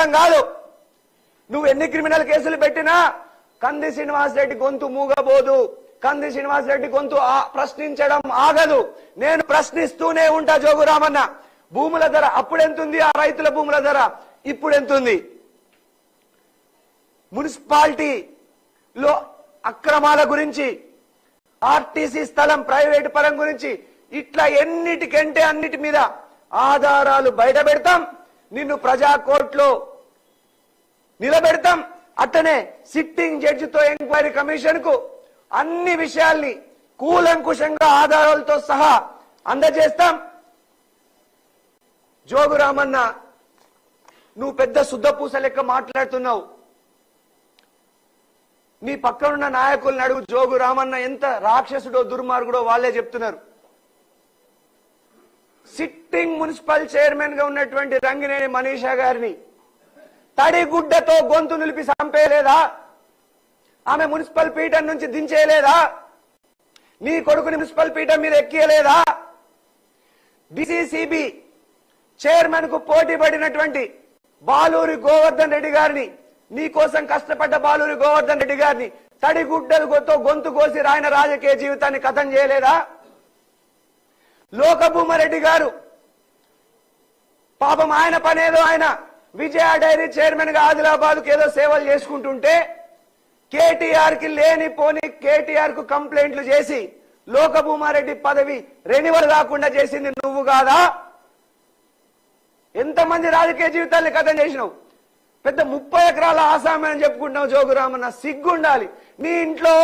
చేయడం కాదు. నువ్వు ఎన్ని క్రిమినల్ కేసులు పెట్టినా కంది శ్రీనివాస్ రెడ్డి గొంతు మూగబోదు, కంది శ్రీనివాస్ రెడ్డి గొంతు ప్రశ్నించడం ఆగదు. నేను ప్రశ్నిస్తూనే ఉంటా. జోగురామన్న, భూముల ధర అప్పుడెంతుంది, ఆ రైతుల భూముల ధర ఇప్పుడెంతుంది, మున్సిపాలిటీలో అక్రమాల గురించి, ఆర్టీసీ స్థలం ప్రైవేటు పరం గురించి, ఇట్లా ఎన్నిటికంటే అన్నిటి మీద ఆధారాలు బయట పెడతాం. నిన్ను ప్రజా కోర్టులో నిలబెడతాం. అట్టనే సిట్టింగ్ జడ్జితో ఎంక్వైరీ కమిషన్ కు అన్ని విషయాల్ని కూలంకుషంగా ఆధారాలతో సహా అందజేస్తాం. జోగురామన్న, నువ్వు పెద్ద శుద్ధపూస లెక్క మాట్లాడుతున్నావు. నీ పక్కనున్న నాయకులను అడుగు, జోగురామన్న ఎంత రాక్షసుడో దుర్మార్గుడో వాళ్ళే చెప్తున్నారు. సిట్టింగ్ మున్సిపల్ చైర్మన్ గా ఉన్నటువంటి రంగినేని మనీషా గారిని తడిగుడ్డతో గొంతు నిలిపి చంపేయలేదా? ఆమె మున్సిపల్ పీఠం నుంచి దించేయలేదా? నీ కొడుకుని మున్సిపల్ పీఠం మీద ఎక్కియలేదా? డిసిసిబి చైర్మన్ కు పోటీ పడినటువంటి బాలూరి గోవర్ధన్ రెడ్డి గారిని, నీ కోసం కష్టపడ్డ బాలూరి గోవర్ధన్ రెడ్డి గారిని తడిగుడ్డలతో గొంతు కోసి ఆయన రాజకీయ జీవితాన్ని కథం చేయలేదా? లోకభూమారెడ్డి గారు పాపం ఆయన పనేదో ఆయన విజయ డైరీ చైర్మన్ గా ఆదిలాబాద్ కు ఏదో సేవలు చేసుకుంటుంటే కేటీఆర్ కి లేని పోని కేటీఆర్ కు కంప్లైంట్లు చేసి లోకభూమారెడ్డి పదవి రెన్యువల్ కాకుండా చేసింది నువ్వు కాదా? ఎంతమంది రాజకీయ జీవితాన్ని కథం చేసినావు? పెద్ద 30 ఎకరాల ఆసామి అని చెప్పుకుంటున్నావు. జోగురామన్న, సిగ్గుండాలి. నీ ఇంట్లో